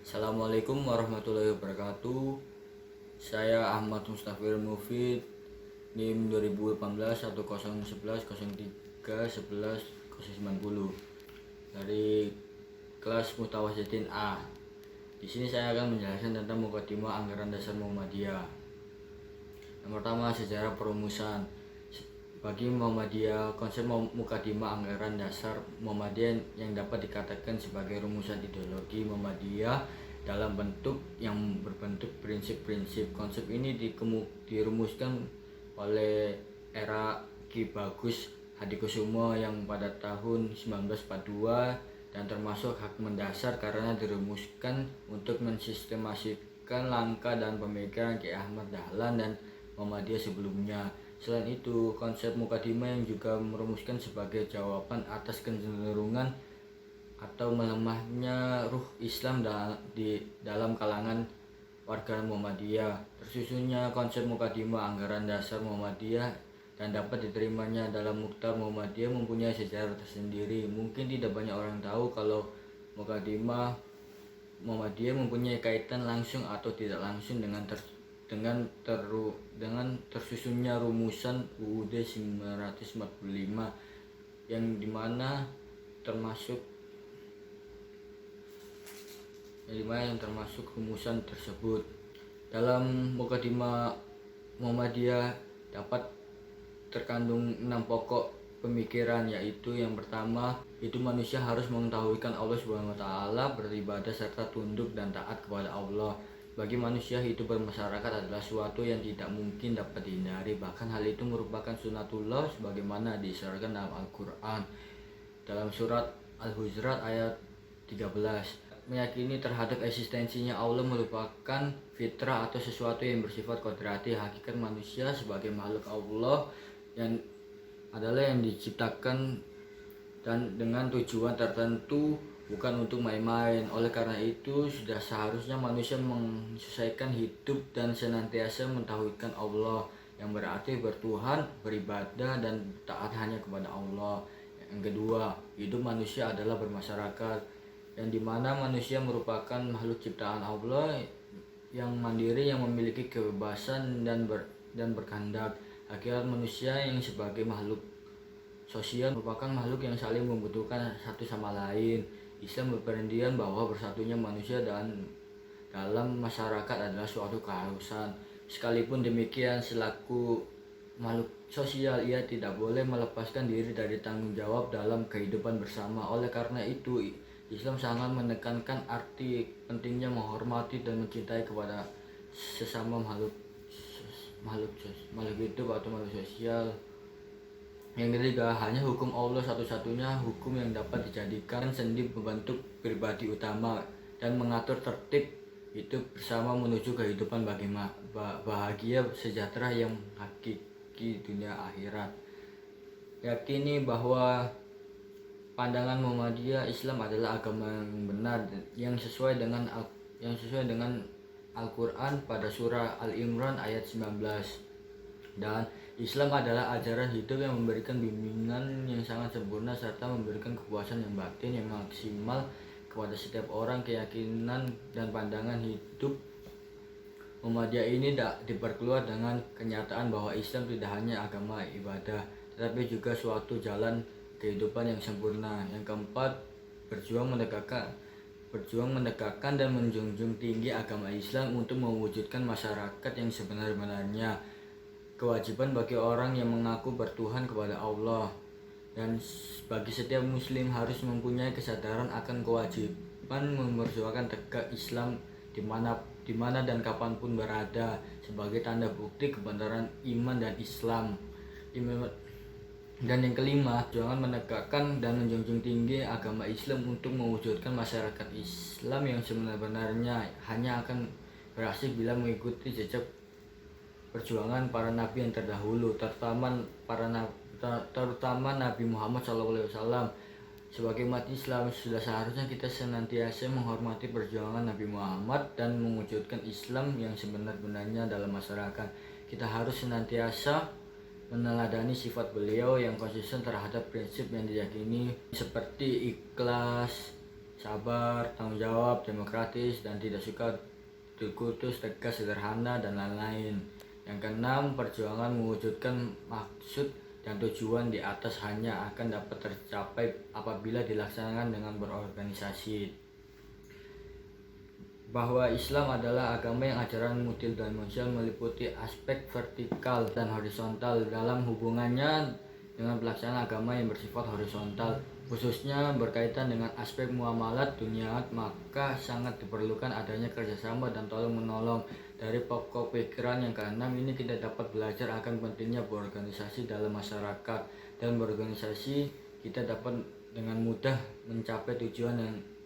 Assalamualaikum warahmatullahi wabarakatuh. Saya Ahmad Mustafir Mufid, NIM 2018 1011 03 11 090 dari kelas Mutawasitin A. Di sini saya akan menjelaskan tentang Mukadimah Anggaran Dasar Muhammadiyah. Yang pertama, sejarah perumusan. Bagi Muhammadiyah, konsep Mukadimah Anggaran Dasar Muhammadiyah yang dapat dikatakan sebagai rumusan ideologi Muhammadiyah dalam bentuk yang berbentuk prinsip-prinsip. Konsep ini dirumuskan oleh era Ki Bagus Hadikusumo yang pada tahun 1942 dan termasuk hak mendasar karena dirumuskan untuk mensistemasikan langkah dan pemikiran Ki Ahmad Dahlan dan Muhammadiyah sebelumnya. Selain itu, konsep Mukadimah yang juga merumuskan sebagai jawaban atas kecenderungan atau melemahnya ruh Islam di dalam kalangan warga Muhammadiyah. Tersusunnya konsep Mukadimah Anggaran Dasar Muhammadiyah dan dapat diterimanya dalam Mukhtar Muhammadiyah mempunyai sejarah tersendiri. Mungkin tidak banyak orang tahu kalau Mukadimah Muhammadiyah mempunyai kaitan langsung atau tidak langsung dengan tersusunnya rumusan UUD 945 yang dimana termasuk rumusan tersebut. Dalam Mukadimah Muhammadiyah dapat terkandung 6 pokok pemikiran, yaitu yang pertama itu manusia harus mengetahuikan Allah Subhanahu wa taala, beribadah serta tunduk dan taat kepada Allah. Bagi manusia, hidup bermasyarakat adalah suatu yang tidak mungkin dapat dihindari, bahkan hal itu merupakan sunatullah sebagaimana diisyaratkan dalam Al-Quran dalam surat Al-Hujurat ayat 13. Meyakini terhadap eksistensinya Allah merupakan fitrah atau sesuatu yang bersifat kodrati. Hakikat manusia sebagai makhluk Allah yang diciptakan dan dengan tujuan tertentu, bukan untuk main-main. Oleh karena itu, sudah seharusnya manusia menyesuaikan hidup dan senantiasa mentauhidkan Allah, yang berarti bertuhan, beribadah, dan taat hanya kepada Allah. Yang kedua, hidup manusia adalah bermasyarakat, yang dimana manusia merupakan makhluk ciptaan Allah yang mandiri, yang memiliki kebebasan dan berkehendak. Hakikat manusia yang sebagai makhluk sosial merupakan makhluk yang saling membutuhkan satu sama lain. Islam berpendapat bahwa bersatunya manusia dan dalam masyarakat adalah suatu keharusan. Sekalipun demikian, selaku makhluk sosial, ia tidak boleh melepaskan diri dari tanggung jawab dalam kehidupan bersama. Oleh karena itu, Islam sangat menekankan arti pentingnya menghormati dan mencintai kepada sesama makhluk hidup atau makhluk sosial. Yang ketiga, hanya hukum Allah satu-satunya hukum yang dapat dijadikan sendi membentuk pribadi utama dan mengatur tertib hidup bersama menuju kehidupan bahagia sejahtera yang hakiki dunia akhirat. Yakini bahwa pandangan Muhammadiyah, Islam adalah agama yang benar yang sesuai dengan Al-Quran pada surah Al-Imran ayat 19. Dan Islam adalah ajaran hidup yang memberikan bimbingan yang sangat sempurna serta memberikan kepuasan yang batin yang maksimal kepada setiap orang. Keyakinan dan pandangan hidup Muhammadiyah ini tak diperkeluar dengan kenyataan bahwa Islam tidak hanya agama ibadah, tetapi juga suatu jalan kehidupan yang sempurna. Yang keempat, berjuang menegakkan dan menjunjung tinggi agama Islam untuk mewujudkan masyarakat yang sebenar-benarnya. Kewajiban bagi orang yang mengaku bertuhan kepada Allah dan bagi setiap muslim harus mempunyai kesadaran akan kewajiban memperjuangkan tegak Islam di mana dan kapanpun berada, sebagai tanda bukti kebenaran iman dan Islam. Dan yang kelima, jangan menegakkan dan menjunjung tinggi agama Islam untuk mewujudkan masyarakat Islam yang sebenar-benarnya hanya akan berhasil bila mengikuti jejak perjuangan para nabi yang terdahulu, terutama Nabi Muhammad SAW. Sebagai umat Islam, sudah seharusnya kita senantiasa menghormati perjuangan Nabi Muhammad dan mewujudkan Islam yang sebenar-benarnya dalam masyarakat. Kita harus senantiasa meneladani sifat beliau yang konsisten terhadap prinsip yang diyakini, seperti ikhlas, sabar, tanggung jawab, demokratis, dan tidak suka terkutus, tegas, sederhana, dan lain-lain. Yang keenam, perjuangan mewujudkan maksud dan tujuan di atas hanya akan dapat tercapai apabila dilaksanakan dengan berorganisasi. Bahwa Islam adalah agama yang ajaran multidimensional meliputi aspek vertikal dan horizontal dalam hubungannya dengan pelaksanaan agama yang bersifat horizontal, khususnya berkaitan dengan aspek muamalat dunia, maka sangat diperlukan adanya kerjasama dan tolong-menolong. Dari pokok pikiran yang keenam ini kita dapat belajar akan pentingnya berorganisasi dalam masyarakat. Dan berorganisasi kita dapat dengan mudah mencapai tujuan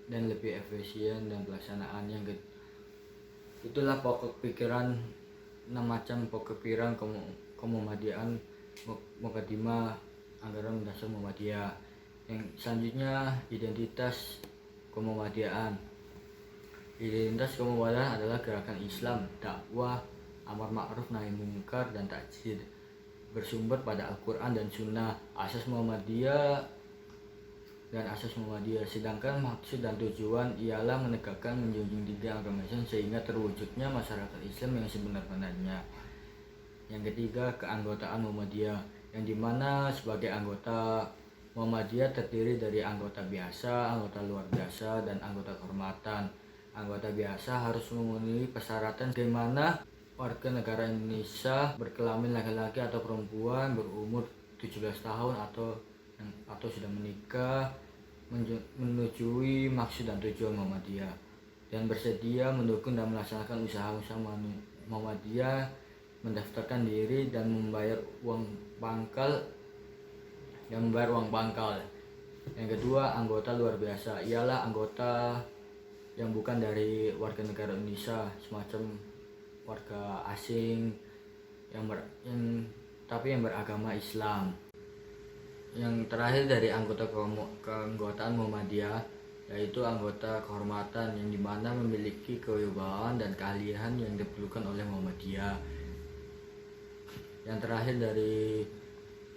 dan lebih efisien dan pelaksanaan yang itulah pokok pikiran 6 macam pokok pikiran kemuhammadiyaan Mukadimah Anggaran Dasar Muhammadiyah. Yang selanjutnya identitas kemuhammadiyaan. Identitas kemuhammadiyaan adalah gerakan Islam, dakwah, amar ma'ruf nahi munkar, dan takjir bersumber pada Al-Quran dan Sunnah, asas Muhammadiyah. Sedangkan maksud dan tujuan ialah menegakkan menjunjung tinggi agama Islam sehingga terwujudnya masyarakat Islam yang sebenar-benarnya. Yang ketiga, keanggotaan Muhammadiyah, yang dimana sebagai anggota Muhammadiyah terdiri dari anggota biasa, anggota luar biasa, dan anggota kehormatan. Anggota biasa harus memenuhi persyaratan bagaimana warga negara Indonesia berkelamin laki-laki atau perempuan, berumur 17 tahun atau sudah menikah, menyetujui maksud dan tujuan Muhammadiyah, dan bersedia mendukung dan melaksanakan usaha-usaha Muhammadiyah, mendaftarkan diri dan membayar uang pangkal. Yang kedua, anggota luar biasa ialah anggota yang bukan dari warga negara Indonesia, semacam warga asing yang beragama Islam. Yang terakhir dari keanggotaan Muhammadiyah yaitu anggota kehormatan, yang dimana memiliki kewibawaan dan keahlian yang diperlukan oleh Muhammadiyah. Yang terakhir dari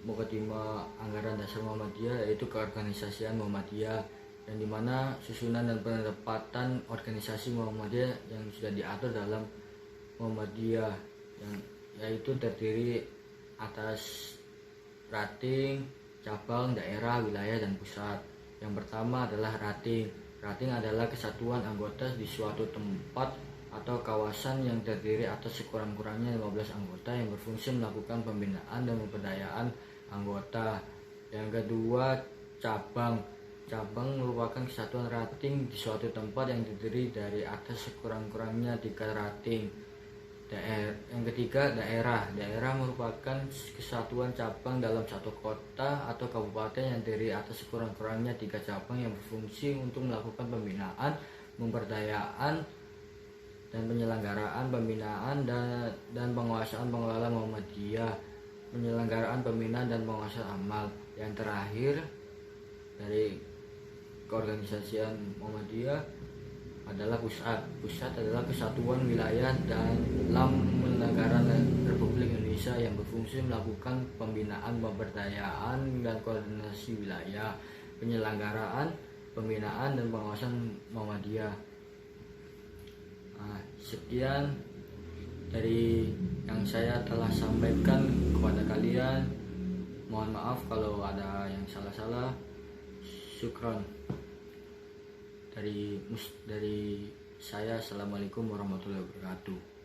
Mukadimah Anggaran Dasar Muhammadiyah yaitu keorganisasian Muhammadiyah, yang dimana susunan dan penempatan organisasi Muhammadiyah yang sudah diatur dalam Muhammadiyah, yaitu terdiri atas rating, cabang, daerah, wilayah, dan pusat. Yang pertama adalah rating. Rating adalah kesatuan anggota di suatu tempat atau kawasan yang terdiri atas sekurang-kurangnya 15 anggota yang berfungsi melakukan pembinaan dan pemberdayaan anggota. Yang kedua, cabang. Cabang merupakan kesatuan rating di suatu tempat yang terdiri dari atas sekurang-kurangnya 3 rating. Yang ketiga, daerah. Daerah merupakan kesatuan cabang dalam satu kota atau kabupaten yang terdiri atas sekurang-kurangnya 3 cabang yang berfungsi untuk melakukan pembinaan, pemberdayaan, dan penyelenggaraan pembinaan dan penguasaan pengelola Muhammadiyah, penyelenggaraan pembinaan dan penguasaan amal. Yang terakhir dari keorganisasian Muhammadiyah adalah pusat. Pusat adalah kesatuan wilayah dalam negara Republik Indonesia yang berfungsi melakukan pembinaan, pemberdayaan, dan koordinasi wilayah, penyelenggaraan pembinaan dan pengawasan Muhammadiyah. Sekian dari yang saya telah sampaikan kepada kalian. Mohon maaf kalau ada yang salah-salah. Syukron dari saya. Assalamualaikum warahmatullahi wabarakatuh.